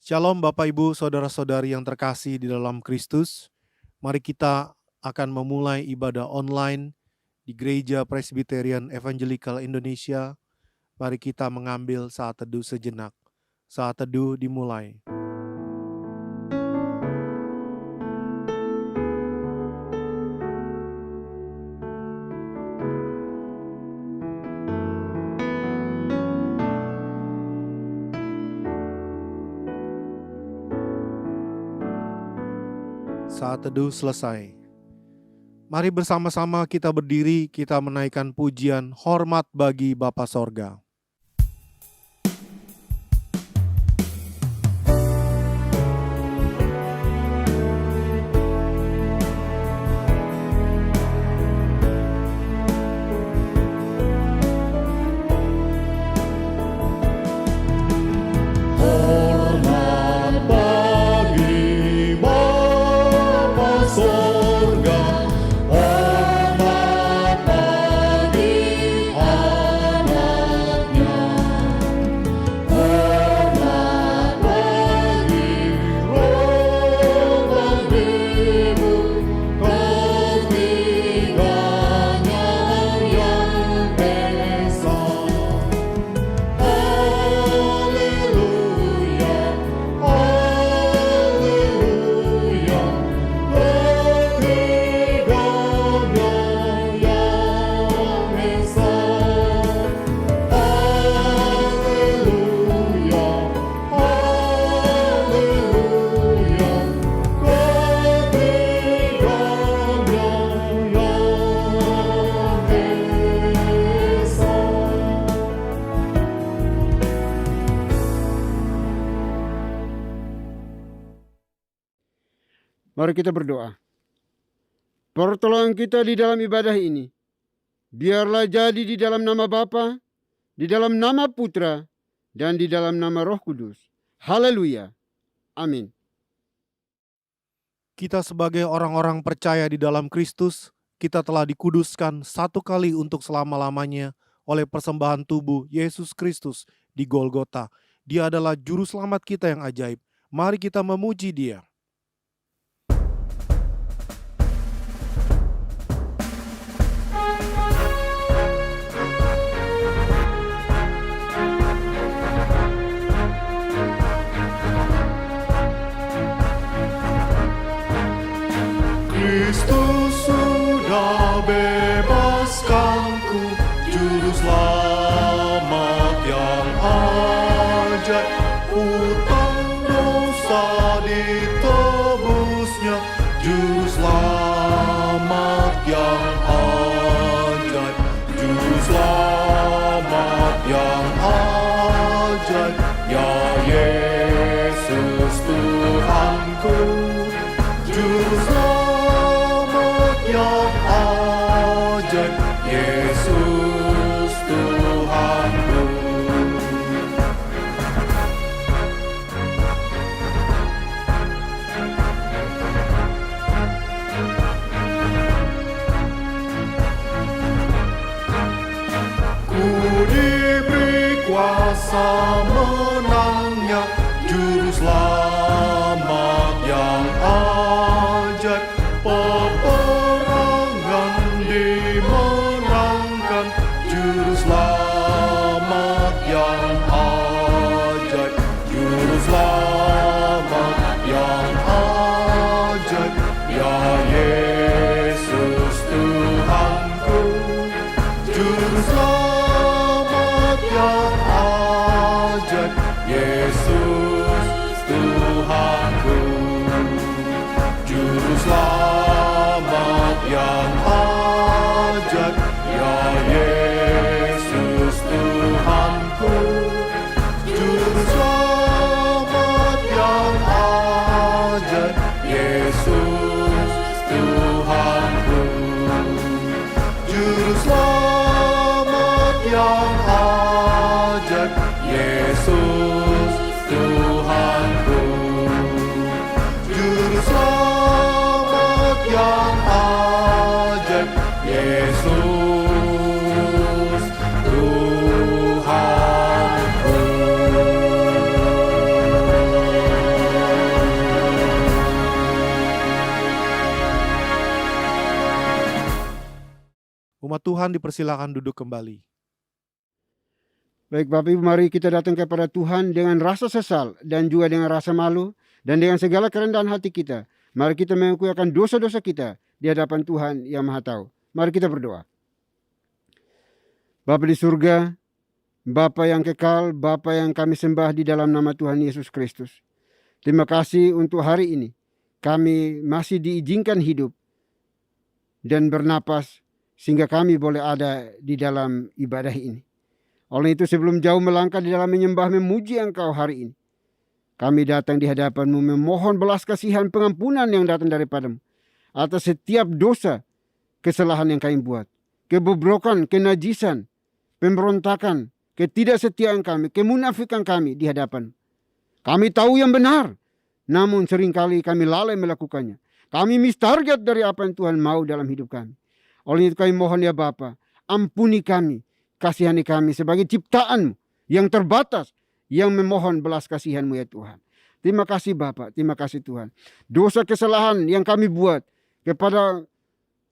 Shalom Bapak Ibu, Saudara-saudari yang terkasih di dalam Kristus. Mari kita akan memulai ibadah online di Gereja Presbyterian Evangelical Indonesia. Mari kita mengambil saat teduh sejenak. Saat teduh dimulai. Saat teduh selesai. Mari bersama-sama kita berdiri, kita menaikkan pujian hormat bagi Bapa Sorga. Mari kita berdoa. Pertolongan kita di dalam ibadah ini, biarlah jadi di dalam nama Bapa, di dalam nama Putra, dan di dalam nama Roh Kudus. Haleluya. Amin. Kita sebagai orang-orang percaya di dalam Kristus, kita telah dikuduskan satu kali untuk selama-lamanya oleh persembahan tubuh Yesus Kristus di Golgota. Dia adalah juru selamat kita yang ajaib. Mari kita memuji Dia. Kristus sudah bebaskanku, juru selamat yang ajaib. Utang dosa ditebusnya, juru selamat yang ajaib. Juru selamat yang ajaib, ya Yesus Tuhanku. Juru selamat yang ajaib, Yesus Tuhanku. Ku diberi kuasa menangnya, juru selamat yang ajaib. Peperangan dimenangkan, juru selamat yang ajaib. Juru selamat yang ajaib, ya Yesus Tuhanku. Juru selamat yang ajaib, Yesus Tuhanku. Juru selamat yang ajaib, ya Yesus Tuhanku. Juru selamat yang ajaib, Yesus Tuhanku. Juru selamat yang ajaib, Yesus Tuhanku. Jemaat Tuhan dipersilakan duduk kembali. Baik Bapak Ibu, mari kita datang kepada Tuhan dengan rasa sesal dan juga dengan rasa malu dan dengan segala kerendahan hati kita. Mari kita mengakui akan dosa-dosa kita di hadapan Tuhan yang Maha Tahu. Mari kita berdoa. Bapa di surga, Bapa yang kekal, Bapa yang kami sembah di dalam nama Tuhan Yesus Kristus. Terima kasih untuk hari ini. Kami masih diizinkan hidup dan bernapas sehingga kami boleh ada di dalam ibadah ini. Oleh itu sebelum jauh melangkah di dalam menyembah memuji Engkau hari ini, kami datang di hadapan-Mu memohon belas kasihan pengampunan yang datang daripadamu atas setiap dosa, kesalahan yang kami buat, kebobrokan, kenajisan, pemberontakan, ketidaksetiaan kami, kemunafikan kami di hadapan. Kami tahu yang benar, namun seringkali kami lalai melakukannya. Kami miss target dari apa yang Tuhan mau dalam hidup kami. Oleh itu kami mohon ya Bapa, ampuni kami, kasihani kami sebagai ciptaan yang terbatas, yang memohon belas kasihan-Mu ya Tuhan. Terima kasih Bapa, terima kasih Tuhan. Dosa kesalahan yang kami buat kepada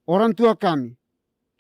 orang tua kami,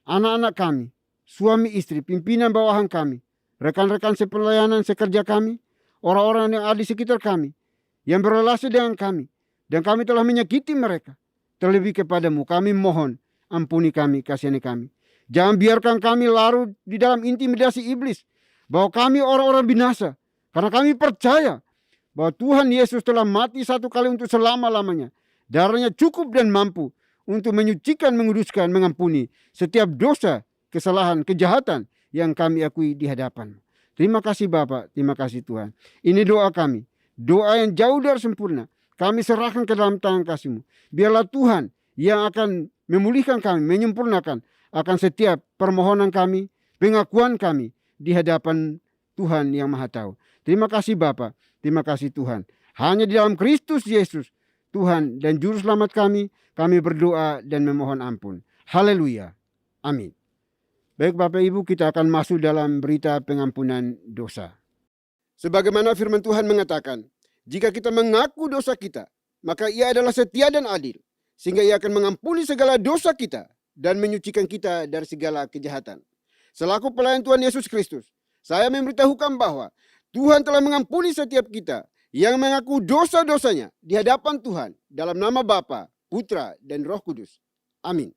anak-anak kami, suami istri, pimpinan bawahan kami, rekan-rekan sepelayanan sekerja kami, orang-orang yang ada di sekitar kami, yang berrelasi dengan kami, dan kami telah menyakiti mereka. Terlebih kepadamu kami mohon, ampuni kami, kasihani kami. Jangan biarkan kami larut di dalam intimidasi iblis, bahwa kami orang-orang binasa, karena kami percaya bahwa Tuhan Yesus telah mati satu kali untuk selama-lamanya. Darahnya cukup dan mampu untuk menyucikan, menguduskan, mengampuni setiap dosa, kesalahan, kejahatan yang kami akui di hadapan. Terima kasih Bapak, terima kasih Tuhan. Ini doa kami, doa yang jauh dari sempurna. Kami serahkan ke dalam tangan kasih-Mu. Biarlah Tuhan yang akan memulihkan kami, menyempurnakan akan setiap permohonan kami, pengakuan kami di hadapan Tuhan yang Maha Tahu. Terima kasih Bapa, terima kasih Tuhan. Hanya di dalam Kristus Yesus, Tuhan dan Juru Selamat kami berdoa dan memohon ampun. Haleluya. Amin. Baik Bapak Ibu, kita akan masuk dalam berita pengampunan dosa. Sebagaimana firman Tuhan mengatakan, jika kita mengaku dosa kita, maka Ia adalah setia dan adil, sehingga Ia akan mengampuni segala dosa kita dan menyucikan kita dari segala kejahatan. Selaku pelayan Tuhan Yesus Kristus, saya memberitahukan bahwa Tuhan telah mengampuni setiap kita yang mengaku dosa-dosanya di hadapan Tuhan dalam nama Bapa, Putra, dan Roh Kudus. Amin.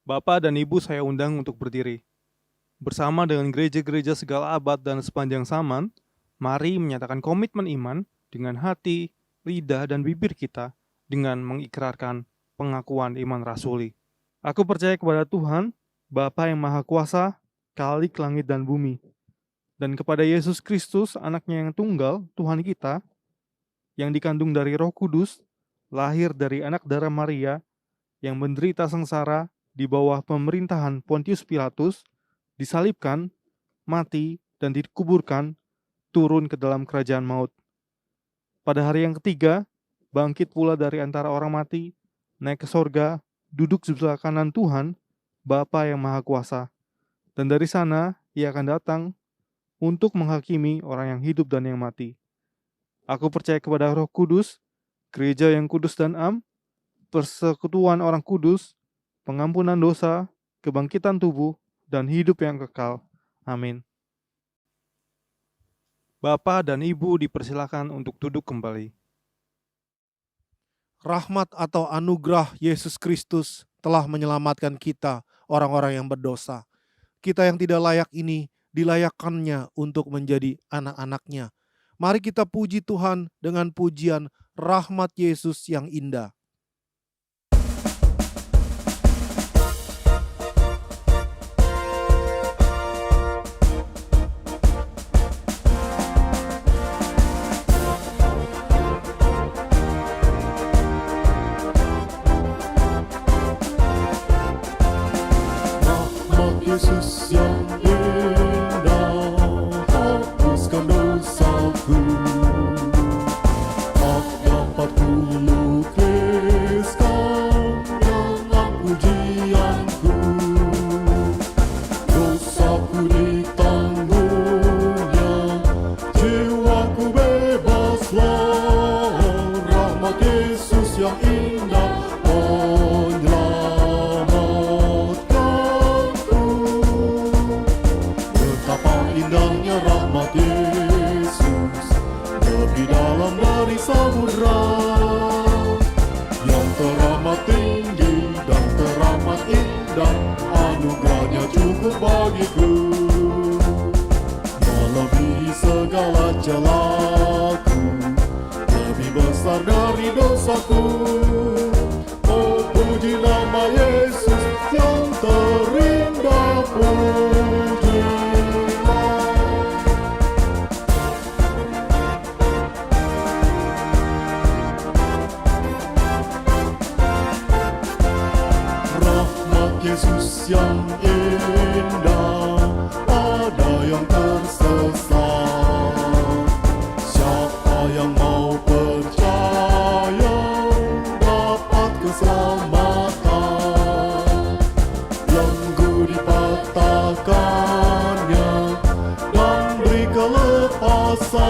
Bapak dan Ibu saya undang untuk berdiri. Bersama dengan gereja-gereja segala abad dan sepanjang zaman, mari menyatakan komitmen iman dengan hati, lidah, dan bibir kita dengan mengikrarkan pengakuan iman rasuli. Aku percaya kepada Tuhan, Bapa yang Maha Kuasa, Khalik langit dan bumi, dan kepada Yesus Kristus, anaknya yang tunggal, Tuhan kita, yang dikandung dari Roh Kudus, lahir dari anak darah Maria, yang menderita sengsara di bawah pemerintahan Pontius Pilatus, disalibkan, mati, dan dikuburkan, turun ke dalam kerajaan maut. Pada hari yang ketiga, bangkit pula dari antara orang mati, naik ke sorga, duduk di sebelah kanan Tuhan, Bapa yang Maha Kuasa. Dan dari sana, Ia akan datang untuk menghakimi orang yang hidup dan yang mati. Aku percaya kepada Roh Kudus, gereja yang kudus dan am, persekutuan orang kudus, pengampunan dosa, kebangkitan tubuh, dan hidup yang kekal. Amin. Bapak dan Ibu dipersilakan untuk duduk kembali. Rahmat atau anugerah Yesus Kristus telah menyelamatkan kita, orang-orang yang berdosa. Kita yang tidak layak ini dilayakkannya untuk menjadi anak-anaknya. Mari kita puji Tuhan dengan pujian rahmat Yesus yang indah. Yesus yang indah, hapuskan dosaku. Tak dapat ku lukiskan dengan pujianku. Dosaku ditanggung-Nya, jiwaku bebaslah. Rahmat Yesus yang indah menyelamatkan. rahmat Yesus lebih dalam dari samudra, yang teramat tinggi dan teramat indah, anugerahnya cukup bagiku, melebihi segala celaku, lebih besar dari dosaku. Oh, puji nama Yesus yang terindah, pujilah. Rahmat Yesus yang indah, ada yang tersesat. Siapa yang mau percaya dapat keselamatan. Belenggu dipatahkannya dan beri kelepasan.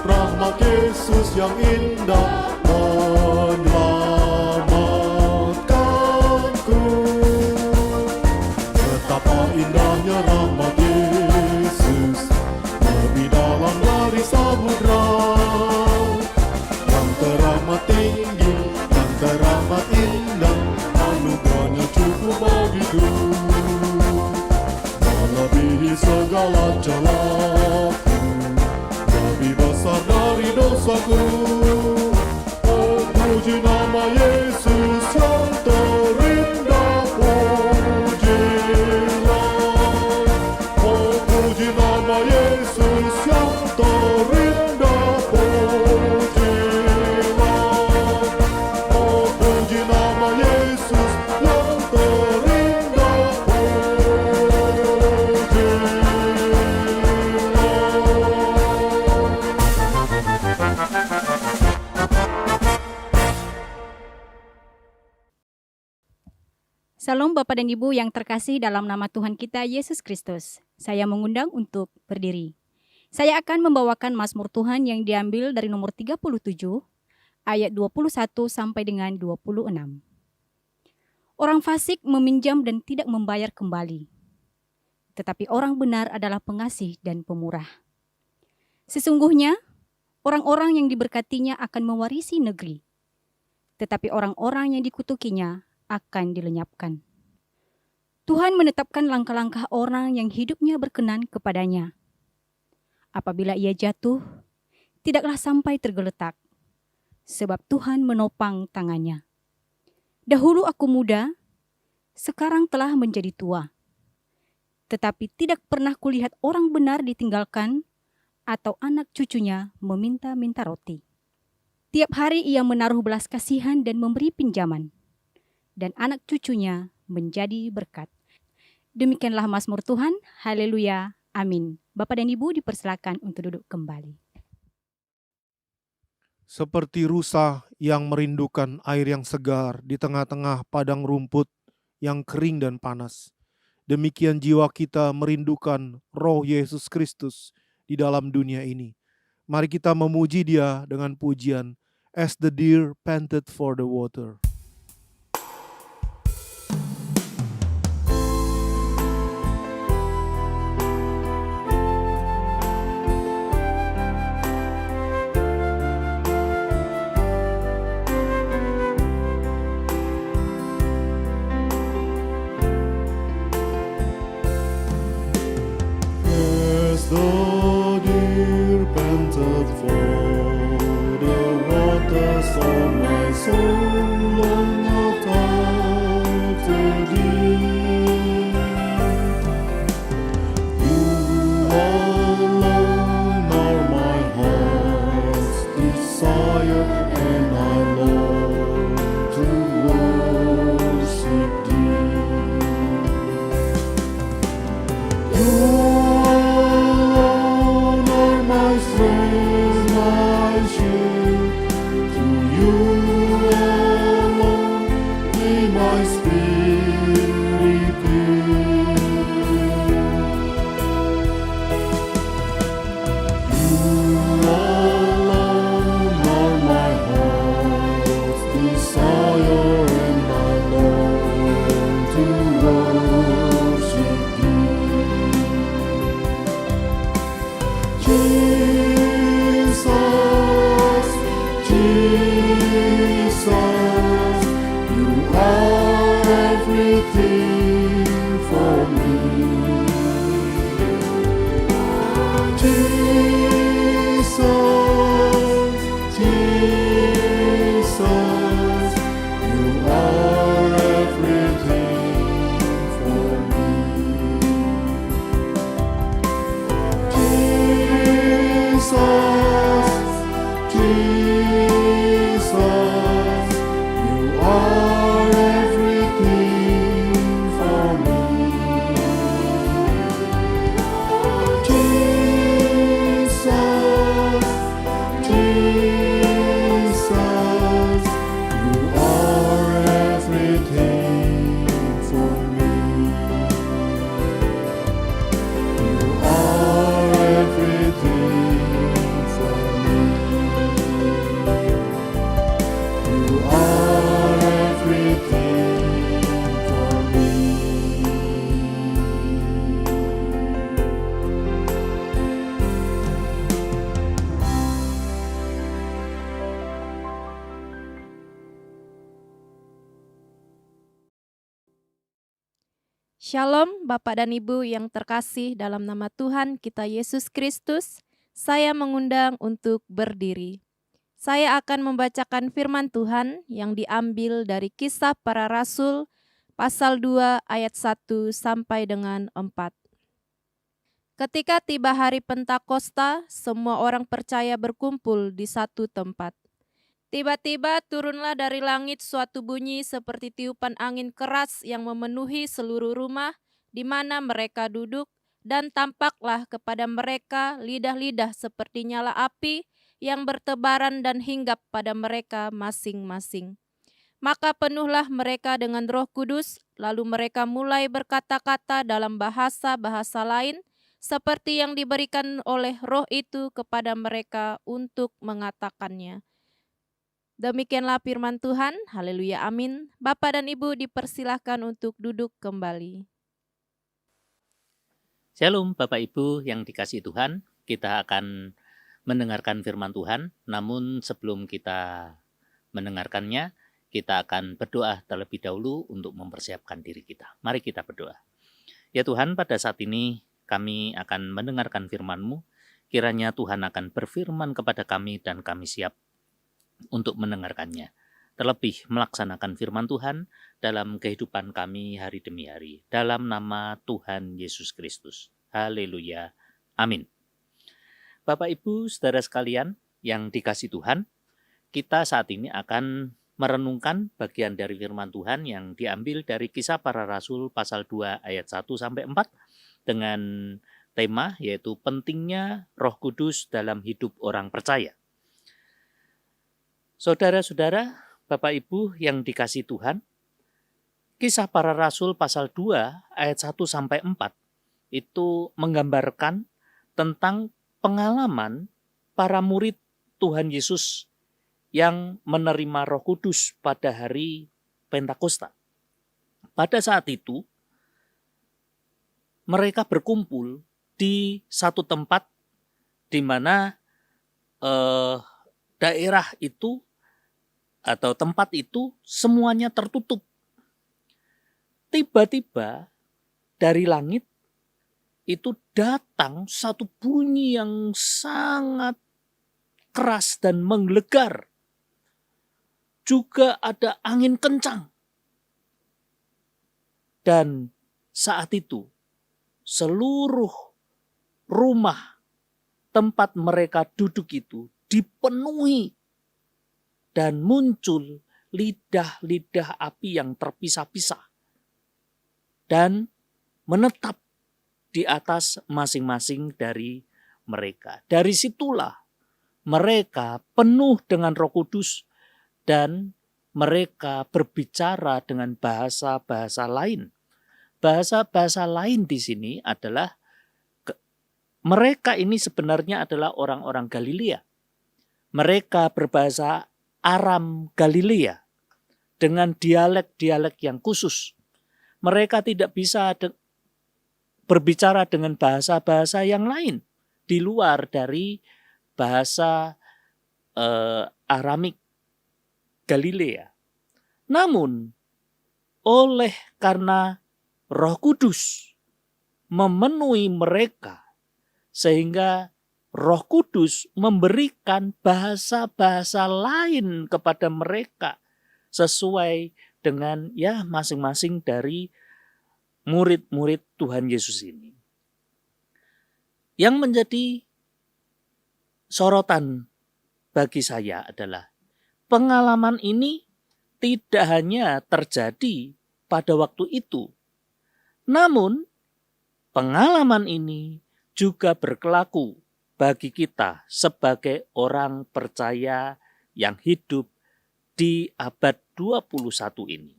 Rahmat Yesus yang indah menyelamatkanku. Betapa indahnya rahmat Yesus, lebih dalam dari samudra, yang teramat tinggi dan teramat indah, anugerahnya cukup bagiku, melebihi segala celaku, lebih besar dari dosaku. Oh, puji nama Yesus yang terindah, pujilah. Oh, puji nama Yesus yang terindah, pujilah. Oh, puji nama Yesus yang terindah, Salam Bapak dan Ibu yang terkasih dalam nama Tuhan kita Yesus Kristus. Saya mengundang untuk berdiri. Saya akan membawakan Mazmur Tuhan yang diambil dari nomor 37, ayat 21 sampai dengan 26. Orang fasik meminjam dan tidak membayar kembali, tetapi orang benar adalah pengasih dan pemurah. Sesungguhnya, orang-orang yang diberkatinya akan mewarisi negeri, tetapi orang-orang yang dikutukinya akan dilenyapkan. Tuhan menetapkan langkah-langkah orang yang hidupnya berkenan kepadanya. Apabila ia jatuh, tidaklah sampai tergeletak, sebab Tuhan menopang tangannya. Dahulu aku muda, sekarang telah menjadi tua. Tetapi tidak pernah kulihat orang benar ditinggalkan atau anak cucunya meminta-minta roti. Tiap hari ia menaruh belas kasihan dan memberi pinjaman, dan anak cucunya menjadi berkat. Demikianlah Mazmur Tuhan. Haleluya. Amin. Bapak dan Ibu dipersilakan untuk duduk kembali. Seperti rusa yang merindukan air yang segar di tengah-tengah padang rumput yang kering dan panas, demikian jiwa kita merindukan Roh Yesus Kristus di dalam dunia ini. Mari kita memuji Dia dengan pujian As the deer panted for the water. As the deer panted for the waters, of my soul longeth after thee. You alone are my heart's desire, and I long to worship thee. You alone are my strength, my shield. To you Jesus, Jesus, you are everything for me. Jesus, Jesus, you are everything for me. Jesus, Jesus, you are everything for me. Jesus, Jesus, you are everything for me. You are everything for me. You are everything for me. Shalom Bapak dan Ibu yang terkasih dalam nama Tuhan kita Yesus Kristus. Saya mengundang untuk berdiri. Saya akan membacakan firman Tuhan yang diambil dari Kisah Para Rasul pasal 2 ayat 1 sampai dengan 4. Ketika tiba hari Pentakosta, semua orang percaya berkumpul di satu tempat. Tiba-tiba turunlah dari langit suatu bunyi seperti tiupan angin keras yang memenuhi seluruh rumah di mana mereka duduk, dan tampaklah kepada mereka lidah-lidah seperti nyala api yang bertebaran dan hinggap pada mereka masing-masing. Maka penuhlah mereka dengan Roh Kudus, lalu mereka mulai berkata-kata dalam bahasa-bahasa lain seperti yang diberikan oleh Roh itu kepada mereka untuk mengatakannya. Demikianlah firman Tuhan, haleluya, amin. Bapak dan Ibu dipersilahkan untuk duduk kembali. Shalom Bapak Ibu yang dikasihi Tuhan, kita akan mendengarkan firman Tuhan, namun sebelum kita mendengarkannya, kita akan berdoa terlebih dahulu untuk mempersiapkan diri kita. Mari kita berdoa. Ya Tuhan, pada saat ini kami akan mendengarkan firman-Mu, kiranya Tuhan akan berfirman kepada kami dan kami siap untuk mendengarkannya, terlebih melaksanakan firman Tuhan dalam kehidupan kami hari demi hari, dalam nama Tuhan Yesus Kristus. Haleluya, amin. Bapak Ibu, saudara sekalian yang dikasihi Tuhan, kita saat ini akan merenungkan bagian dari firman Tuhan yang diambil dari Kisah Para Rasul pasal 2 ayat 1 sampai 4 dengan tema yaitu pentingnya Roh Kudus dalam hidup orang percaya. Saudara-saudara, Bapak Ibu yang dikasihi Tuhan, Kisah Para Rasul pasal 2 ayat 1 sampai 4 itu menggambarkan tentang pengalaman para murid Tuhan Yesus yang menerima Roh Kudus pada hari Pentakosta. Pada saat itu, mereka berkumpul di satu tempat di mana daerah itu atau tempat itu semuanya tertutup. Tiba-tiba dari langit itu datang satu bunyi yang sangat keras dan menggelegar. Juga ada angin kencang. Dan saat itu seluruh rumah tempat mereka duduk itu dipenuhi dan muncul lidah-lidah api yang terpisah-pisah dan menetap di atas masing-masing dari mereka. Dari situlah mereka penuh dengan Roh Kudus dan mereka berbicara dengan bahasa-bahasa lain. Bahasa-bahasa lain di sini adalah mereka ini sebenarnya adalah orang-orang Galilea. Mereka berbahasa Aram Galilea dengan dialek-dialek yang khusus. Mereka tidak bisa berbicara dengan bahasa-bahasa yang lain di luar dari bahasa Aramik Galilea. Namun oleh karena Roh Kudus memenuhi mereka, sehingga Roh Kudus memberikan bahasa-bahasa lain kepada mereka sesuai dengan masing-masing dari murid-murid Tuhan Yesus ini. Yang menjadi sorotan bagi saya adalah pengalaman ini tidak hanya terjadi pada waktu itu, namun pengalaman ini juga berlaku bagi kita sebagai orang percaya yang hidup di abad 21 ini.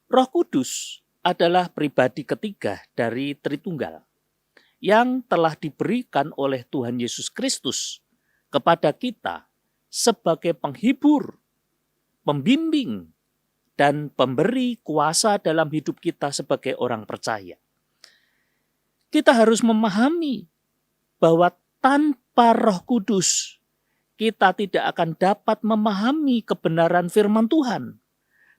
Roh Kudus adalah pribadi ketiga dari Tritunggal yang telah diberikan oleh Tuhan Yesus Kristus kepada kita sebagai penghibur, pembimbing, dan pemberi kuasa dalam hidup kita sebagai orang percaya. Kita harus memahami bahwa tanpa Roh Kudus kita tidak akan dapat memahami kebenaran firman Tuhan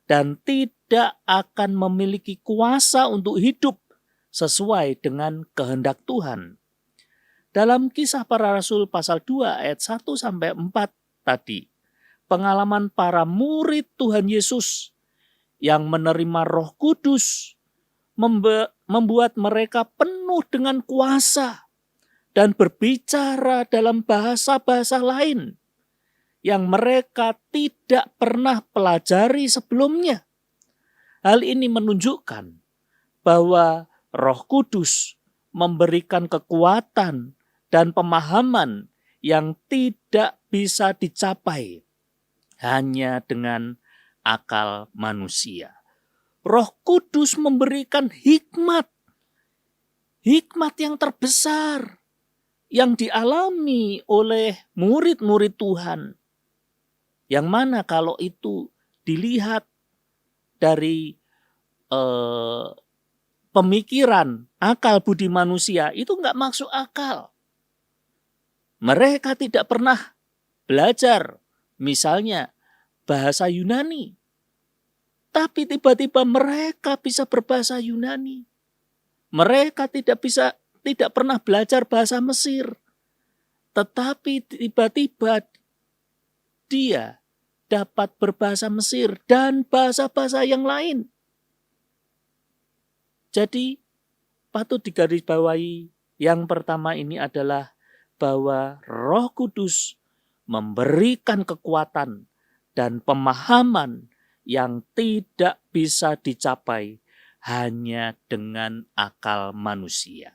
dan tidak akan memiliki kuasa untuk hidup sesuai dengan kehendak Tuhan. Dalam Kisah Para Rasul pasal 2 ayat 1-4 tadi, pengalaman para murid Tuhan Yesus yang menerima Roh Kudus membuat mereka penuh dengan kuasa dan berbicara dalam bahasa-bahasa lain yang mereka tidak pernah pelajari sebelumnya. Hal ini menunjukkan bahwa Roh Kudus memberikan kekuatan dan pemahaman yang tidak bisa dicapai hanya dengan akal manusia. Roh Kudus memberikan hikmat yang terbesar yang dialami oleh murid-murid Tuhan. Yang mana kalau itu dilihat dari pemikiran, akal budi manusia, itu nggak masuk akal. Mereka tidak pernah belajar, misalnya bahasa Yunani. Tapi tiba-tiba mereka bisa berbahasa Yunani. Mereka tidak pernah belajar bahasa Mesir. Tetapi tiba-tiba dia dapat berbahasa Mesir dan bahasa-bahasa yang lain. Jadi patut digarisbawahi yang pertama ini adalah bahwa Roh Kudus memberikan kekuatan dan pemahaman yang tidak bisa dicapai hanya dengan akal manusia.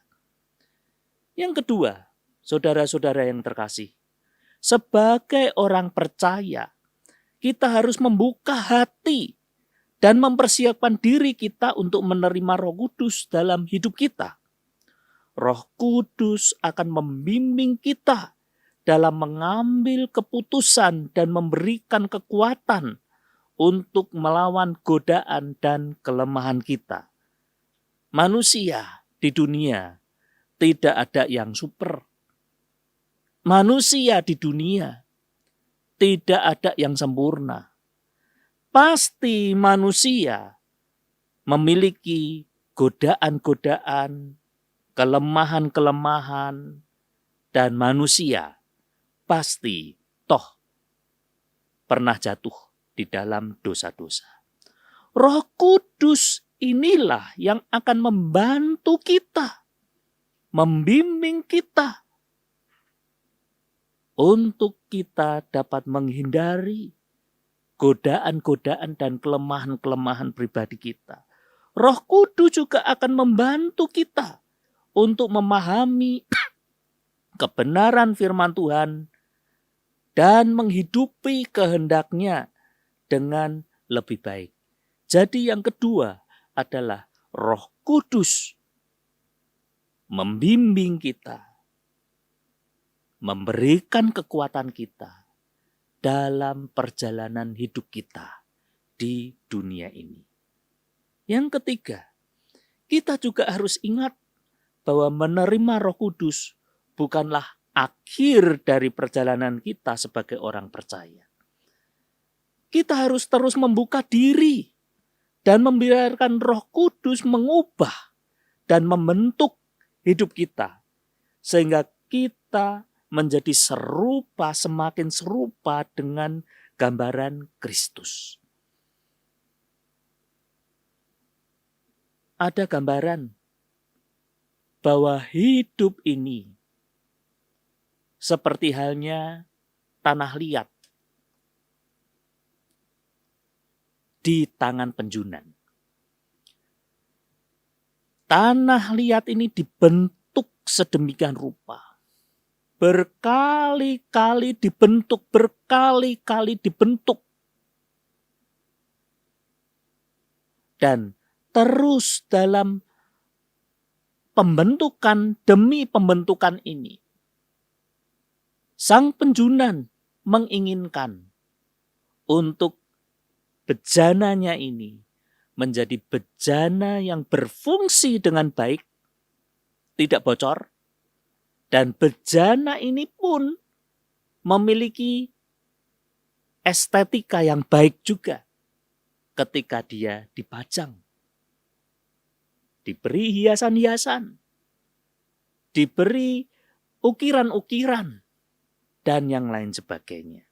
Yang kedua, saudara-saudara yang terkasih, sebagai orang percaya, kita harus membuka hati dan mempersiapkan diri kita untuk menerima Roh Kudus dalam hidup kita. Roh Kudus akan membimbing kita dalam mengambil keputusan dan memberikan kekuatan untuk melawan godaan dan kelemahan kita. Manusia di dunia tidak ada yang super. Manusia di dunia tidak ada yang sempurna. Pasti manusia memiliki godaan-godaan, kelemahan-kelemahan, dan manusia pasti pernah jatuh di dalam dosa-dosa. Roh Kudus inilah yang akan membantu kita, membimbing kita untuk kita dapat menghindari godaan-godaan dan kelemahan-kelemahan pribadi kita. Roh Kudus juga akan membantu kita untuk memahami kebenaran firman Tuhan dan menghidupi kehendaknya dengan lebih baik. Jadi yang kedua adalah Roh Kudus membimbing kita, memberikan kekuatan kita dalam perjalanan hidup kita di dunia ini. Yang ketiga, kita juga harus ingat bahwa menerima Roh Kudus bukanlah akhir dari perjalanan kita sebagai orang percaya. Kita harus terus membuka diri dan membiarkan Roh Kudus mengubah dan membentuk hidup kita, sehingga kita menjadi semakin serupa dengan gambaran Kristus. Ada gambaran bahwa hidup ini seperti halnya tanah liat di tangan penjunan. Tanah liat ini dibentuk sedemikian rupa. Berkali-kali dibentuk. Dan terus dalam pembentukan demi pembentukan ini, sang penjunan menginginkan untuk bejananya ini menjadi bejana yang berfungsi dengan baik, tidak bocor, dan bejana ini pun memiliki estetika yang baik juga ketika dia dipajang. Diberi hiasan-hiasan, diberi ukiran-ukiran, dan yang lain sebagainya.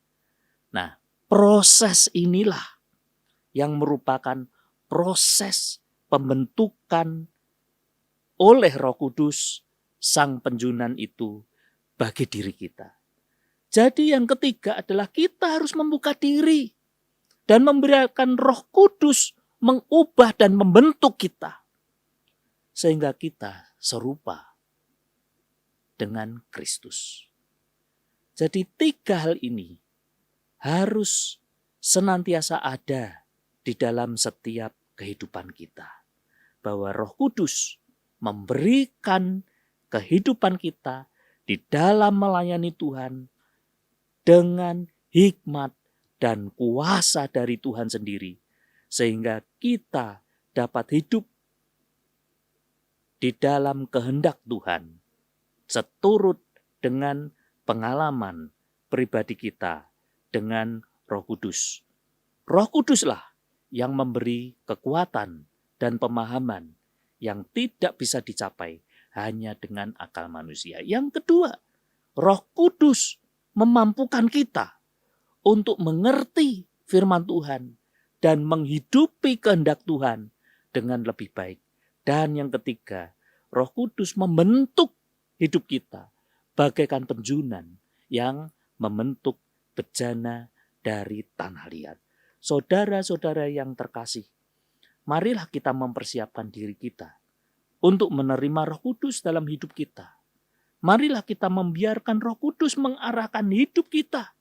Nah, proses inilah yang merupakan proses pembentukan oleh Roh Kudus sang penjunan itu bagi diri kita. Jadi yang ketiga adalah kita harus membuka diri dan membiarkan Roh Kudus mengubah dan membentuk kita, sehingga kita serupa dengan Kristus. Jadi 3 hal ini harus senantiasa ada di dalam setiap kehidupan kita. Bahwa Roh Kudus memberikan kehidupan kita di dalam melayani Tuhan dengan hikmat dan kuasa dari Tuhan sendiri. Sehingga kita dapat hidup di dalam kehendak Tuhan, seturut dengan pengalaman pribadi kita dengan Roh Kudus. Roh Kuduslah yang memberi kekuatan dan pemahaman yang tidak bisa dicapai hanya dengan akal manusia. Yang kedua, Roh Kudus memampukan kita untuk mengerti firman Tuhan dan menghidupi kehendak Tuhan dengan lebih baik. Dan yang ketiga, Roh Kudus membentuk hidup kita bagaikan penjunan yang membentuk bejana dari tanah liat. Saudara-saudara yang terkasih, marilah kita mempersiapkan diri kita untuk menerima Roh Kudus dalam hidup kita. Marilah kita membiarkan Roh Kudus mengarahkan hidup kita,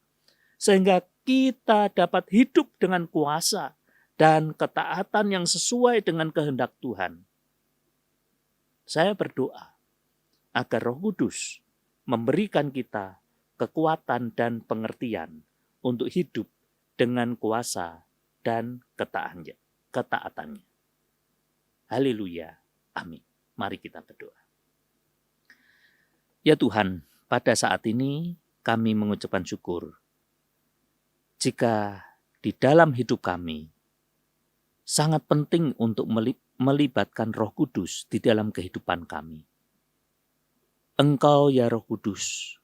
sehingga kita dapat hidup dengan kuasa dan ketaatan yang sesuai dengan kehendak Tuhan. Saya berdoa agar Roh Kudus memberikan kita kekuatan dan pengertian untuk hidup dengan kuasa dan ketaatannya. Haleluya. Amin. Mari kita berdoa. Ya Tuhan, pada saat ini kami mengucapkan syukur jika di dalam hidup kami sangat penting untuk melibatkan Roh Kudus di dalam kehidupan kami. Engkau ya Roh Kudus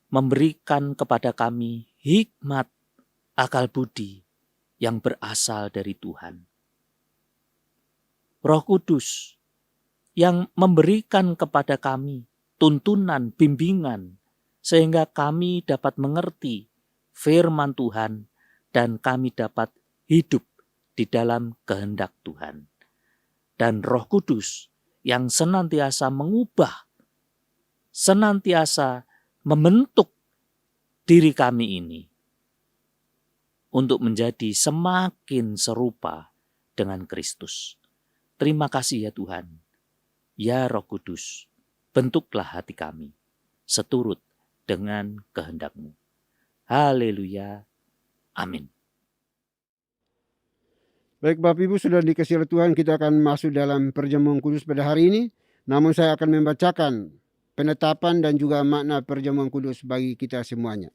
memberikan kepada kami hikmat, akal budi yang berasal dari Tuhan. Roh Kudus yang memberikan kepada kami tuntunan, bimbingan, sehingga kami dapat mengerti firman Tuhan dan kami dapat hidup di dalam kehendak Tuhan. Dan Roh Kudus yang senantiasa mengubah, senantiasa membentuk diri kami ini untuk menjadi semakin serupa dengan Kristus. Terima kasih ya Tuhan. Ya Roh Kudus, bentuklah hati kami seturut dengan kehendak-Mu. Haleluya. Amin. Baik Bapak Ibu, sudah dikasih oleh Tuhan, kita akan masuk dalam perjamuan kudus pada hari ini. Namun saya akan membacakan penetapan dan juga makna perjamuan kudus bagi kita semuanya.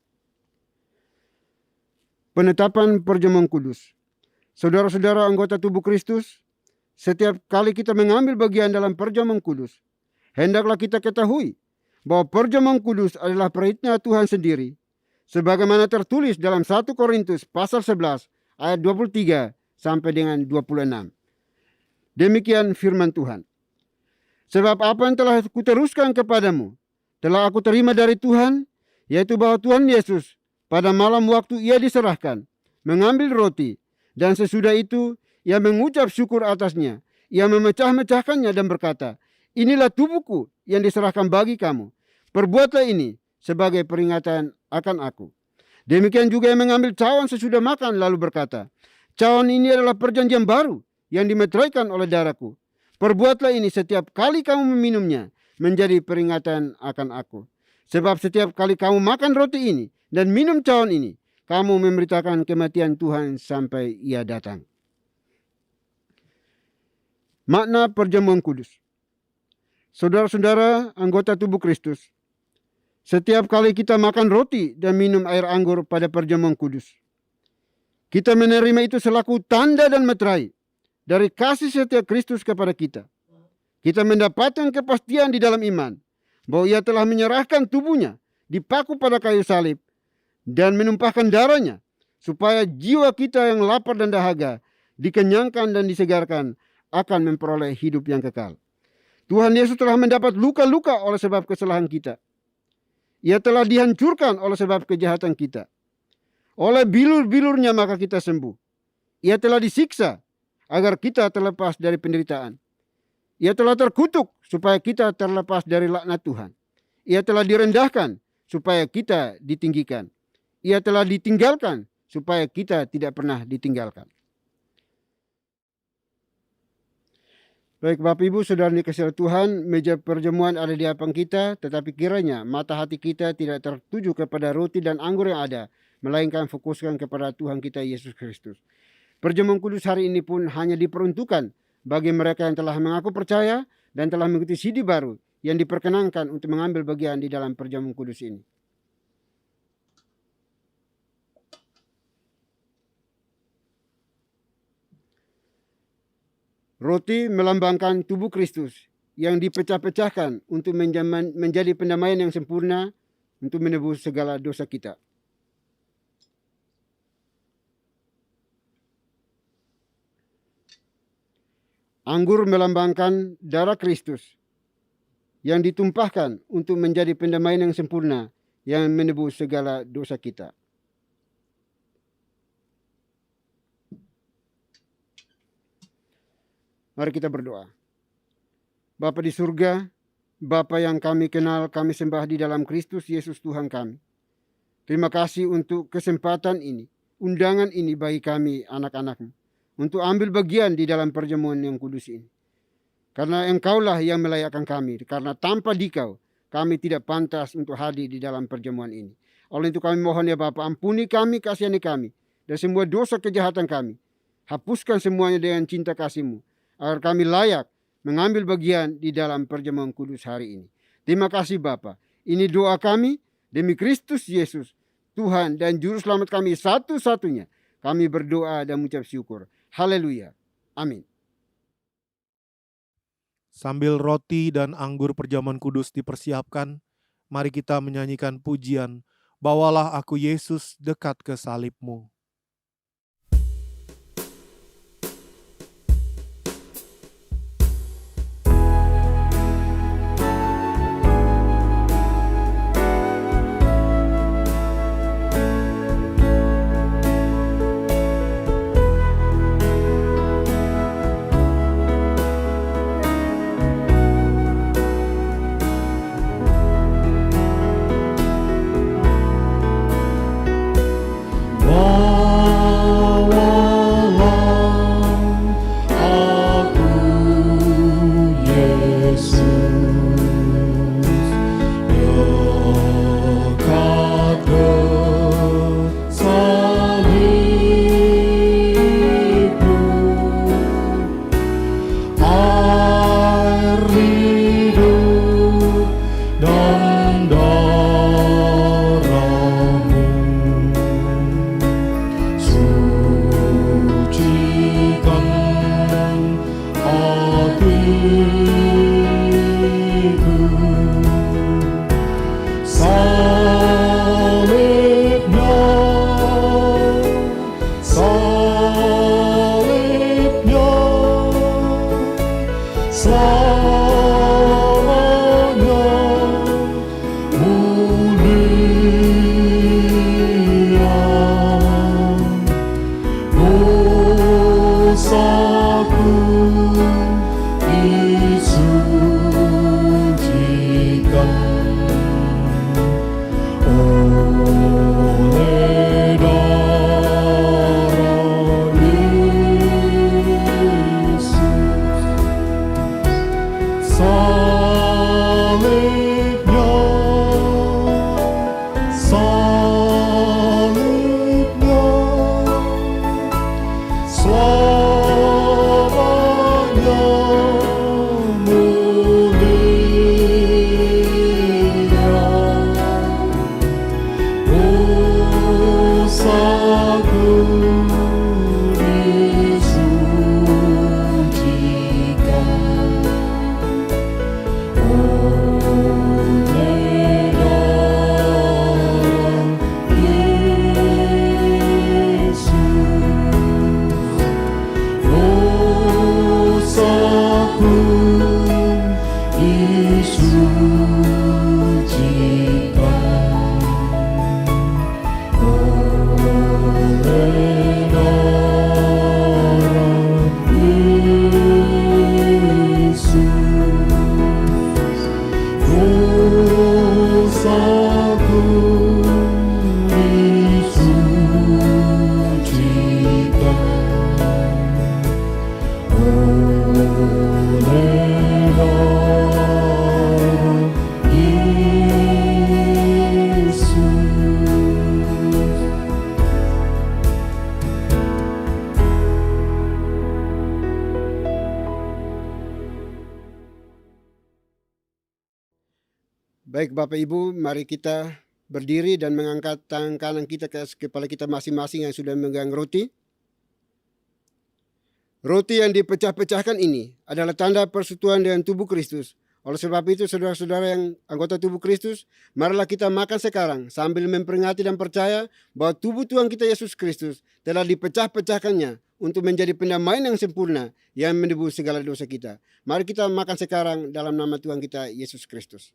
Penetapan perjamuan kudus. Saudara-saudara anggota tubuh Kristus, setiap kali kita mengambil bagian dalam perjamuan kudus, hendaklah kita ketahui bahwa perjamuan kudus adalah perintah Tuhan sendiri, sebagaimana tertulis dalam 1 Korintus pasal 11 ayat 23 sampai dengan 26. Demikian firman Tuhan. Sebab apa yang telah kuteruskan kepadamu, telah aku terima dari Tuhan, yaitu bahwa Tuhan Yesus pada malam waktu ia diserahkan, mengambil roti, dan sesudah itu ia mengucap syukur atasnya. Ia memecah-mecahkannya dan berkata, inilah tubuhku yang diserahkan bagi kamu. Perbuatlah ini sebagai peringatan akan aku. Demikian juga ia mengambil cawan sesudah makan lalu berkata, cawan ini adalah perjanjian baru yang dimeteraikan oleh darahku. Perbuatlah ini setiap kali kamu meminumnya menjadi peringatan akan aku. Sebab setiap kali kamu makan roti ini dan minum cawan ini, kamu memberitakan kematian Tuhan sampai ia datang. Makna perjamuan kudus. Saudara-saudara anggota tubuh Kristus, setiap kali kita makan roti dan minum air anggur pada perjamuan kudus, kita menerima itu selaku tanda dan meterai dari kasih setia Kristus kepada kita. Kita mendapatkan kepastian di dalam iman bahwa ia telah menyerahkan tubuhnya dipaku pada kayu salib dan menumpahkan darahnya supaya jiwa kita yang lapar dan dahaga dikenyangkan dan disegarkan akan memperoleh hidup yang kekal. Tuhan Yesus telah mendapat luka-luka oleh sebab kesalahan kita. Ia telah dihancurkan oleh sebab kejahatan kita. Oleh bilur-bilurnya maka kita sembuh. Ia telah disiksa agar kita terlepas dari penderitaan. Ia telah terkutuk supaya kita terlepas dari laknat Tuhan. Ia telah direndahkan supaya kita ditinggikan. Ia telah ditinggalkan supaya kita tidak pernah ditinggalkan. Baik Bapak Ibu Saudara dikasihi Tuhan, meja perjamuan ada di hadapan kita, tetapi kiranya mata hati kita tidak tertuju kepada roti dan anggur yang ada, melainkan fokuskan kepada Tuhan kita Yesus Kristus. Perjamuan kudus hari ini pun hanya diperuntukkan bagi mereka yang telah mengaku percaya dan telah mengikuti CD baru yang diperkenankan untuk mengambil bagian di dalam perjamuan kudus ini. Roti melambangkan tubuh Kristus yang dipecah-pecahkan untuk menjadi pendamaian yang sempurna untuk menebus segala dosa kita. Anggur melambangkan darah Kristus yang ditumpahkan untuk menjadi pendamaian yang sempurna yang menebus segala dosa kita. Mari kita berdoa. Bapa di surga, Bapa yang kami kenal, kami sembah di dalam Kristus Yesus Tuhan kami. Terima kasih untuk kesempatan ini, undangan ini bagi kami anak-anak-Mu, untuk ambil bagian di dalam perjamuan yang kudus ini. Karena Engkaulah yang melayakkan kami, karena tanpa Dikau kami tidak pantas untuk hadir di dalam perjamuan ini. Oleh itu kami mohon ya Bapa, ampuni kami, kasihani kami, dan semua dosa kejahatan kami. Hapuskan semuanya dengan cinta kasih-Mu, agar kami layak mengambil bagian di dalam perjamuan kudus hari ini. Terima kasih Bapa. Ini doa kami demi Kristus Yesus, Tuhan dan Juru Selamat kami satu-satunya. Kami berdoa dan mengucap syukur. Haleluya. Amin. Sambil roti dan anggur perjamuan kudus dipersiapkan, mari kita menyanyikan pujian, Bawalah aku Yesus dekat ke salib-Mu. Bawalah aku disucikan oleh darah Yesus. Baik Bapak Ibu, mari kita berdiri dan mengangkat tangan kanan kita ke kepala kita masing-masing yang sudah memegang roti. Roti yang dipecah-pecahkan ini adalah tanda persekutuan dengan tubuh Kristus. Oleh sebab itu, saudara-saudara yang anggota tubuh Kristus, marilah kita makan sekarang sambil memperingati dan percaya bahwa tubuh Tuhan kita Yesus Kristus telah dipecah-pecahkannya untuk menjadi pendamaian yang sempurna yang menebus segala dosa kita. Mari kita makan sekarang dalam nama Tuhan kita Yesus Kristus.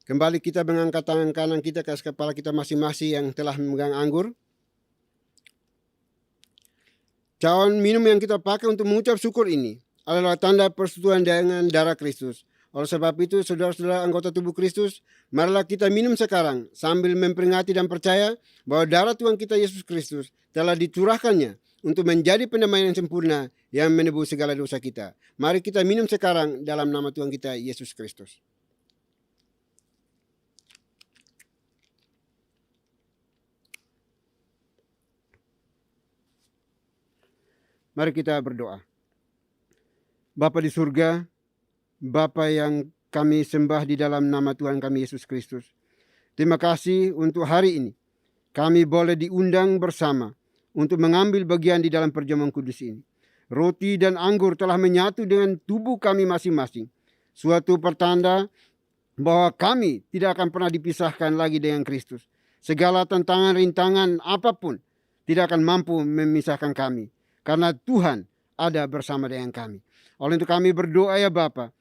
Kembali kita mengangkat tangan kanan kita ke kepala kita masing-masing yang telah memegang anggur. Cawan minum yang kita pakai untuk mengucap syukur ini adalah tanda persekutuan dengan darah Kristus. Oleh sebab itu, saudara-saudara anggota tubuh Kristus, marilah kita minum sekarang sambil memperingati dan percaya bahwa darah Tuhan kita Yesus Kristus telah dicurahkannya untuk menjadi pendamaian yang sempurna yang menebus segala dosa kita. Mari kita minum sekarang dalam nama Tuhan kita Yesus Kristus. Mari kita berdoa. Bapa di surga, Bapa yang kami sembah di dalam nama Tuhan kami Yesus Kristus. Terima kasih untuk hari ini. Kami boleh diundang bersama untuk mengambil bagian di dalam perjamuan kudus ini. Roti dan anggur telah menyatu dengan tubuh kami masing-masing. Suatu pertanda bahwa kami tidak akan pernah dipisahkan lagi dengan Kristus. Segala tantangan, rintangan apapun tidak akan mampu memisahkan kami. Karena Tuhan ada bersama dengan kami. Oleh itu kami berdoa ya Bapa,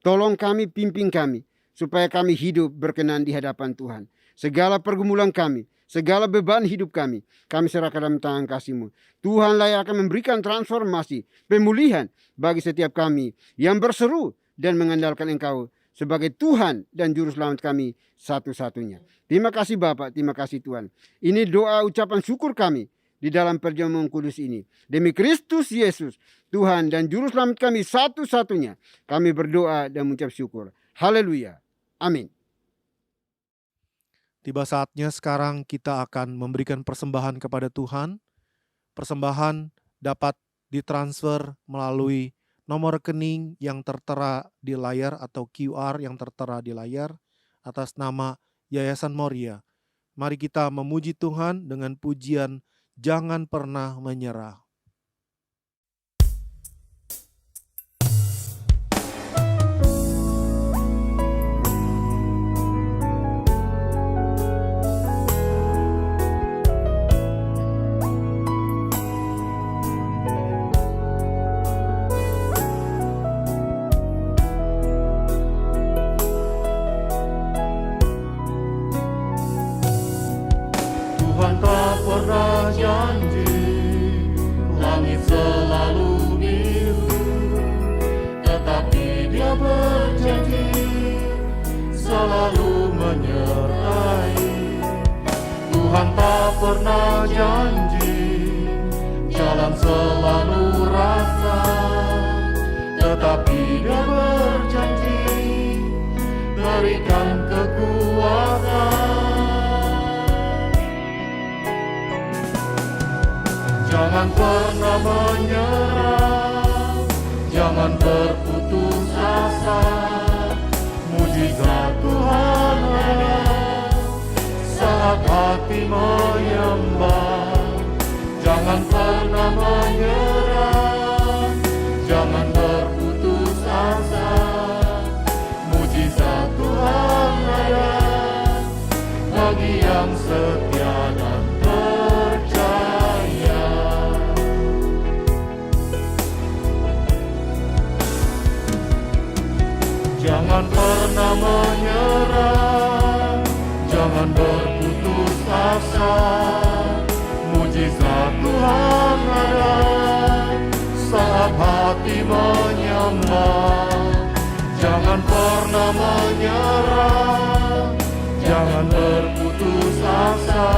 tolong kami, pimpin kami, supaya kami hidup berkenan di hadapan Tuhan. Segala pergumulan kami, segala beban hidup kami serahkan dalam tangan kasih-Mu. Tuhanlah yang akan memberikan transformasi, pemulihan bagi setiap kami yang berseru dan mengandalkan Engkau sebagai Tuhan dan Juru Selamat kami satu-satunya. Terima kasih Bapa, terima kasih Tuhan. Ini doa ucapan syukur kami di dalam perjamuan kudus ini. Demi Kristus Yesus, Tuhan dan Juru Selamat kami satu-satunya, kami berdoa dan mengucap syukur. Haleluya. Amin. Tiba saatnya sekarang kita akan memberikan persembahan kepada Tuhan. Persembahan dapat ditransfer melalui nomor rekening yang tertera di layar atau QR yang tertera di layar atas nama Yayasan Moria. Mari kita memuji Tuhan dengan pujian Jangan Pernah Menyerah. Tuhan tak pernah janji langit selalu biru, tetapi Dia berjanji selalu menyertai. Tuhan tak pernah janji jalan selalu rata, tetapi Dia berjanji berikan kekuatan. Jangan pernah menyerah, jangan berputus asa. Mujizat Tuhan ada saat hati menyembah. Jangan pernah menyerah, jangan berputus asa. Mujizat Tuhan ada bagi yang setia dan percaya. Jangan pernah menyerah, jangan berputus asa. Mujizat Tuhan ada saat hati menyembah. Jangan pernah menyerah, jangan berputus asa.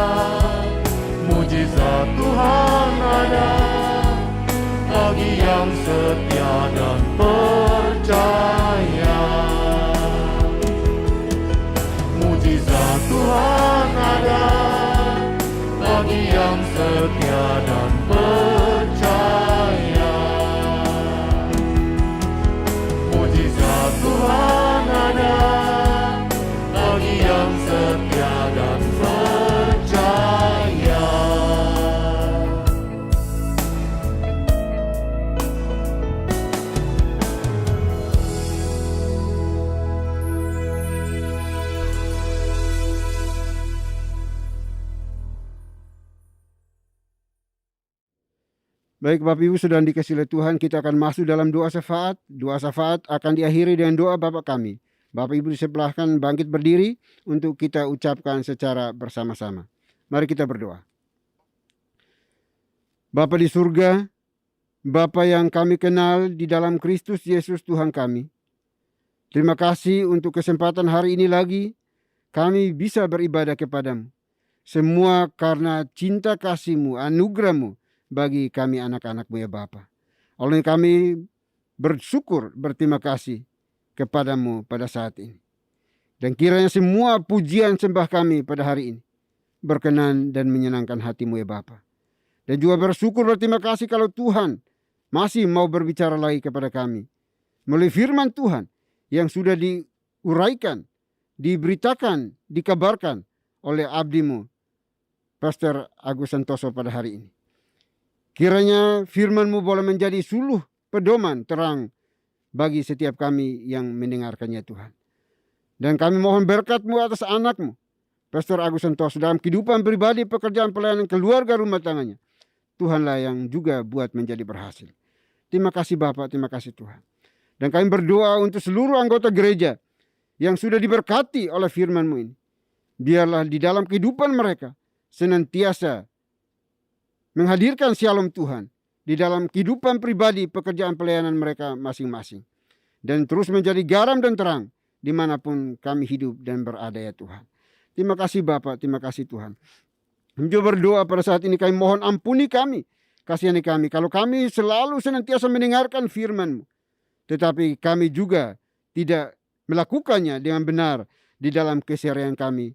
Mujizat Tuhan ada bagi yang setia dan percaya. Mujizat Tuhan ada bagi yang setia dan percaya. Mujizat Tuhan ada bagi yang setia dan percaya. Baik Bapak Ibu sudah dikasih oleh Tuhan, kita akan masuk dalam doa syafaat. Doa syafaat akan diakhiri dengan doa Bapa kami. Bapak Ibu diseberangkan bangkit berdiri untuk kita ucapkan secara bersama-sama. Mari kita berdoa. Bapa di surga, Bapa yang kami kenal di dalam Kristus Yesus Tuhan kami. Terima kasih untuk kesempatan hari ini lagi kami bisa beribadah kepadamu. Semua karena cinta kasih-Mu, anugerah-Mu bagi kami anak-anak-Mu ya Bapa. Oleh kami bersyukur, berterima kasih kepadamu pada saat ini. Dan kiranya semua pujian sembah kami pada hari ini berkenan dan menyenangkan hati-Mu ya Bapa. Dan juga bersyukur, berterima kasih kalau Tuhan masih mau berbicara lagi kepada kami melalui firman Tuhan yang sudah diuraikan, diberitakan, dikabarkan oleh abdi-Mu Pastor Agus Santoso pada hari ini. Kiranya firman-Mu boleh menjadi suluh pedoman terang bagi setiap kami yang mendengarkannya Tuhan. Dan kami mohon berkat-Mu atas anak-Mu Pastor Agus Santoso dalam kehidupan pribadi, pekerjaan, pelayanan, keluarga, rumah tangganya. Tuhanlah yang juga buat menjadi berhasil. Terima kasih Bapak, terima kasih Tuhan. Dan kami berdoa untuk seluruh anggota gereja yang sudah diberkati oleh firman-Mu ini. Biarlah di dalam kehidupan mereka senantiasa menghadirkan shalom Tuhan di dalam kehidupan pribadi, pekerjaan, pelayanan mereka masing-masing. Dan terus menjadi garam dan terang dimanapun kami hidup dan berada ya Tuhan. Terima kasih Bapak, terima kasih Tuhan. Kami juga berdoa pada saat ini, kami mohon ampuni kami, kasihani kami. Kalau kami selalu senantiasa mendengarkan firman-Mu, tetapi kami juga tidak melakukannya dengan benar di dalam keseharian kami.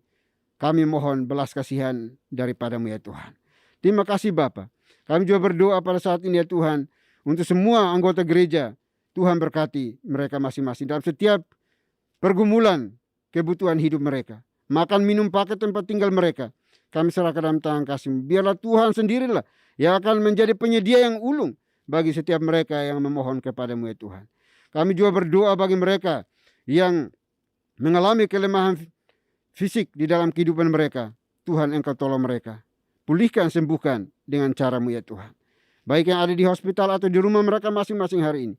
Kami mohon belas kasihan daripada-Mu ya Tuhan. Terima kasih Bapa. Kami juga berdoa pada saat ini ya Tuhan, untuk semua anggota gereja. Tuhan berkati mereka masing-masing dalam setiap pergumulan kebutuhan hidup mereka. Makan, minum, pakai, tempat tinggal mereka. Kami serahkan dalam tangan kasih-Mu. Biarlah Tuhan sendirilah yang akan menjadi penyedia yang ulung bagi setiap mereka yang memohon kepada-Mu ya Tuhan. Kami juga berdoa bagi mereka yang mengalami kelemahan fisik di dalam kehidupan mereka. Tuhan, Engkau tolong mereka. Pulihkan, sembuhkan dengan cara-Mu ya Tuhan. Baik yang ada di hospital atau di rumah mereka masing-masing hari ini.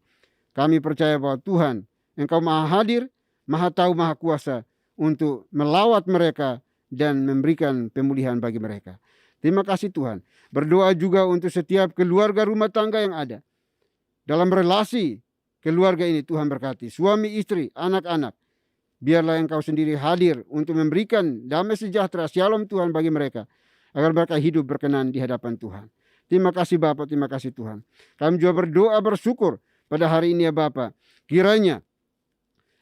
Kami percaya bahwa Tuhan, Engkau maha hadir, maha tahu, maha kuasa untuk melawat mereka dan memberikan pemulihan bagi mereka. Terima kasih Tuhan. Berdoa juga untuk setiap keluarga rumah tangga yang ada. Dalam relasi keluarga ini Tuhan berkati. Suami, istri, anak-anak. Biarlah Engkau sendiri hadir untuk memberikan damai sejahtera, shalom Tuhan bagi mereka. Agar mereka hidup berkenan di hadapan Tuhan. Terima kasih Bapak, terima kasih Tuhan. Kami juga berdoa bersyukur pada hari ini ya Bapak. Kiranya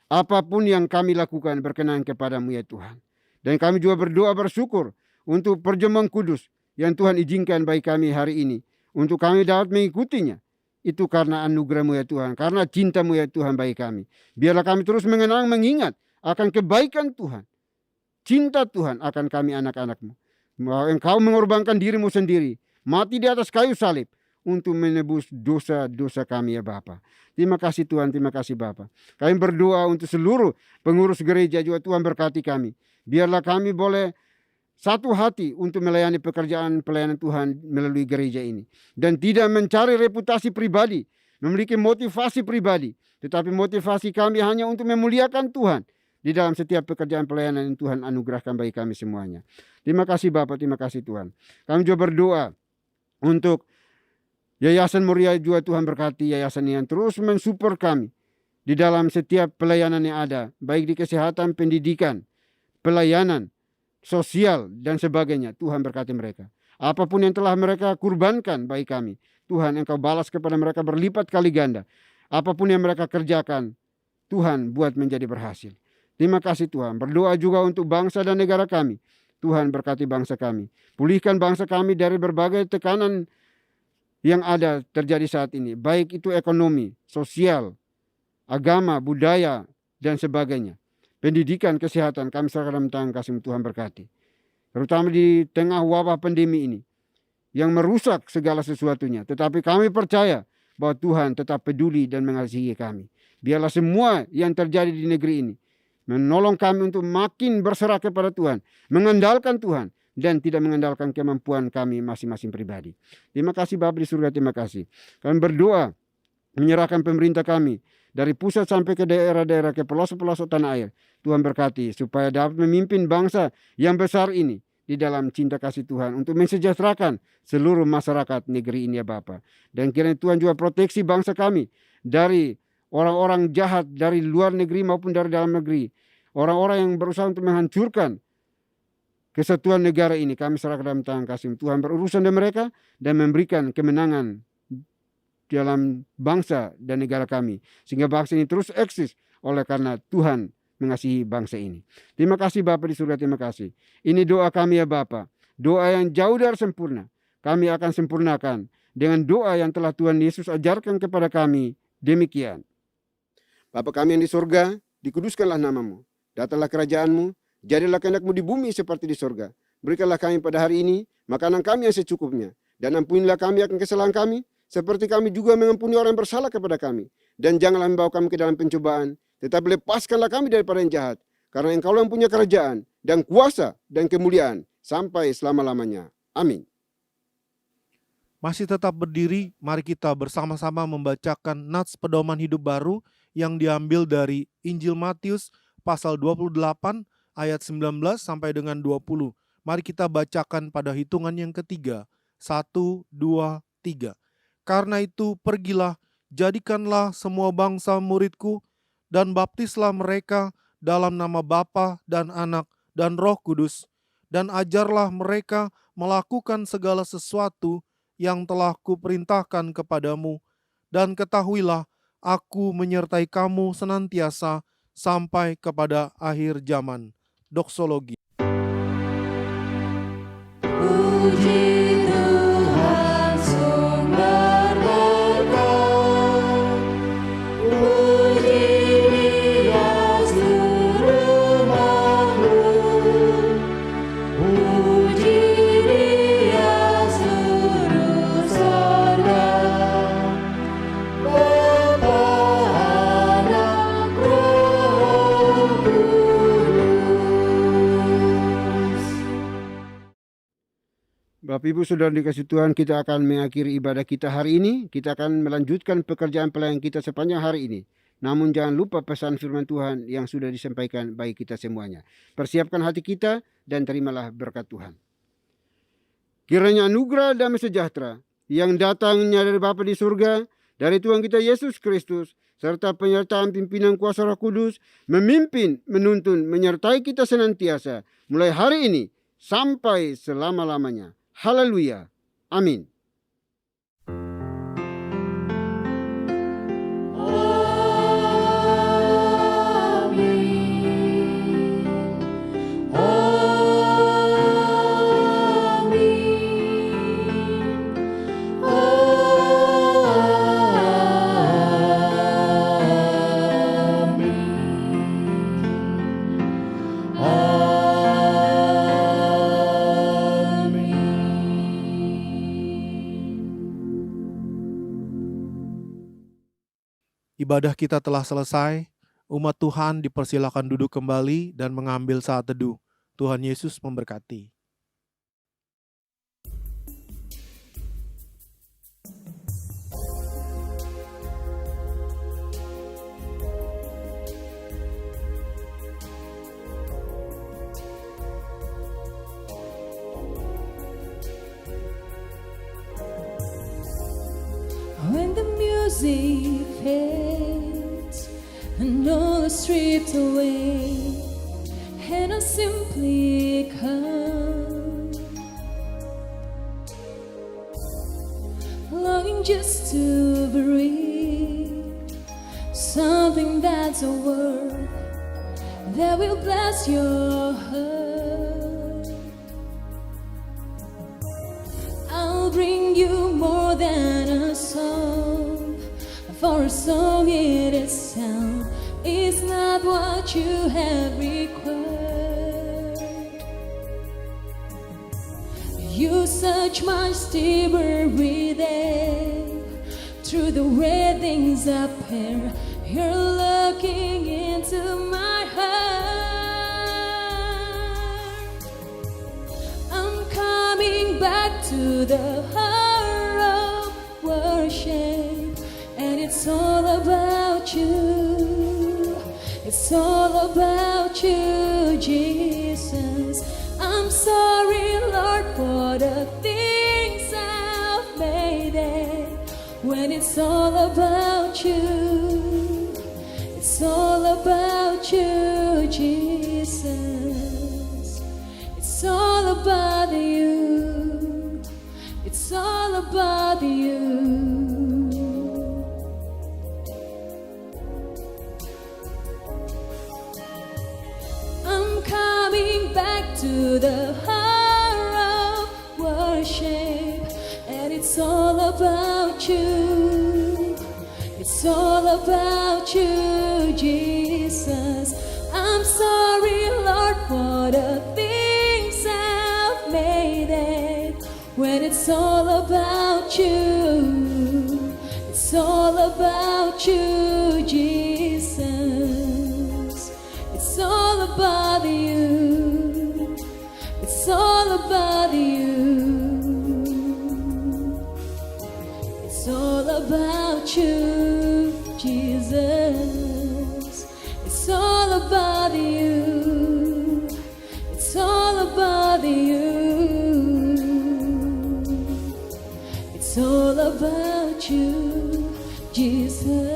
apapun yang kami lakukan berkenan kepada-Mu ya Tuhan. Dan kami juga berdoa bersyukur untuk perjamuan kudus yang Tuhan izinkan bagi kami hari ini. Untuk kami dapat mengikutinya. Itu karena anugerah-Mu ya Tuhan. Karena cinta-Mu ya Tuhan bagi kami. Biarlah kami terus mengenang, mengingat akan kebaikan Tuhan. Cinta Tuhan akan kami anak-anak-Mu. Bahwa Engkau mengorbankan diri-Mu sendiri. Mati di atas kayu salib. Untuk menebus dosa-dosa kami ya Bapa. Terima kasih Tuhan, terima kasih Bapa. Kami berdoa untuk seluruh pengurus gereja juga Tuhan berkati kami. Biarlah kami boleh satu hati untuk melayani pekerjaan pelayanan Tuhan melalui gereja ini. Dan tidak mencari reputasi pribadi. memiliki motivasi pribadi, tetapi motivasi kami hanya untuk memuliakan Tuhan di dalam setiap pekerjaan pelayanan yang Tuhan anugerahkan bagi kami semuanya. Terima kasih Bapak, terima kasih Tuhan. Kami juga berdoa untuk Yayasan Muria juga Tuhan berkati yayasan yang terus mensupport kami di dalam setiap pelayanan yang ada, baik di kesehatan, pendidikan, pelayanan, sosial, dan sebagainya. Tuhan berkati mereka. Apapun yang telah mereka kurbankan bagi kami, Tuhan Engkau balas kepada mereka berlipat kali ganda. Apapun yang mereka kerjakan, Tuhan buat menjadi berhasil. Terima kasih Tuhan. Berdoa juga untuk bangsa dan negara kami. Tuhan berkati bangsa kami. Pulihkan bangsa kami dari berbagai tekanan yang ada terjadi saat ini. Baik itu ekonomi, sosial, agama, budaya, dan sebagainya. Pendidikan, kesehatan, kami serahkan dalam tangan kasih Tuhan berkati. Terutama di tengah wabah pandemi ini yang merusak segala sesuatunya. Tetapi kami percaya bahwa Tuhan tetap peduli dan mengasihi kami. Biarlah semua yang terjadi di negeri ini menolong kami untuk makin berserah kepada Tuhan, mengandalkan Tuhan, dan tidak mengandalkan kemampuan kami masing-masing pribadi. Terima kasih Bapa di surga, terima kasih. Kami berdoa menyerahkan pemerintah kami dari pusat sampai ke daerah-daerah, ke pelosok-pelosok tanah air. Tuhan berkati supaya dapat memimpin bangsa yang besar ini di dalam cinta kasih Tuhan untuk mensejahterakan seluruh masyarakat negeri ini ya Bapa. Dan kiranya Tuhan juga proteksi bangsa kami dari orang-orang jahat dari luar negeri maupun dari dalam negeri. Orang-orang yang berusaha untuk menghancurkan kesatuan negara ini, kami serahkan dalam tangan kasih Tuhan, berurusan dengan mereka dan memberikan kemenangan dalam bangsa dan negara kami, sehingga bangsa ini terus eksis oleh karena Tuhan mengasihi bangsa ini. Terima kasih Bapa di surga, terima kasih. Ini doa kami ya Bapa, doa yang jauh dari sempurna. Kami akan sempurnakan dengan doa yang telah Tuhan Yesus ajarkan kepada kami. Demikian. Bapa kami yang di surga, dikuduskanlah namamu. Datanglah kerajaanmu, jadilah kehendak-Mu di bumi seperti di surga. Berikanlah kami pada hari ini makanan kami yang secukupnya, dan ampunilah kami akan kesalahan kami, seperti kami juga mengampuni orang yang bersalah kepada kami. Dan janganlah membawa kami ke dalam pencobaan, tetapi lepaskanlah kami daripada yang jahat. Karena Engkau yang punya kerajaan, dan kuasa, dan kemuliaan, sampai selama-lamanya. Amin. Masih tetap berdiri, mari kita bersama-sama membacakan nats pedoman hidup baru yang diambil dari Injil Matius pasal 28 ayat 19 sampai dengan 20. Mari kita bacakan pada hitungan yang ketiga. 1, 2, 3. Karena itu pergilah, jadikanlah semua bangsa muridku, dan baptislah mereka dalam nama Bapa dan Anak dan Roh Kudus, dan ajarlah mereka melakukan segala sesuatu yang telah kuperintahkan kepadamu, dan ketahuilah aku menyertai kamu senantiasa sampai kepada akhir zaman. Doksologi. Puji Tuhan sumber berkat, puji Dia seluruh makhluk, puji Dia seluruh sorga, Bapa, Anak, Roh Kudus. Bapak Ibu Saudara dikasih Tuhan, kita akan mengakhiri ibadah kita hari ini. Kita akan melanjutkan pekerjaan pelayan kita sepanjang hari ini. Namun jangan lupa pesan firman Tuhan yang sudah disampaikan bagi kita semuanya. Persiapkan hati kita dan terimalah berkat Tuhan. Kiranya anugerah damai sejahtera yang datangnya dari Bapa di surga, dari Tuhan kita Yesus Kristus, serta penyertaan pimpinan kuasa Roh Kudus, memimpin, menuntun, menyertai kita senantiasa, mulai hari ini sampai selama-lamanya. Haleluya. Amin. Ibadah kita telah selesai. Umat Tuhan dipersilakan duduk kembali dan mengambil saat teduh. Tuhan Yesus memberkati. music fades and all is stripped away, and I simply come, longing just to breathe something that's a word that will bless your heart. I'll bring you more than a song, for a song in itself is not what you have required. You search my steamer within, through the way things appear, you're looking into my heart. I'm coming back to the heart of worship, and it's all about you. It's all about you, Jesus. I'm sorry, Lord, for the things I've made it, when it's all about you. It's all about you, Jesus. It's all about you. It's all about you. I'm coming back to the heart of worship, and it's all about you. It's all about you, Jesus. I'm sorry, Lord, for the things I've made it, when it's all about you. It's all about you, Jesus. It's all about you. It's all about you. It's all about you, Jesus. It's all about you. It's all about you. It's all about you, Jesus.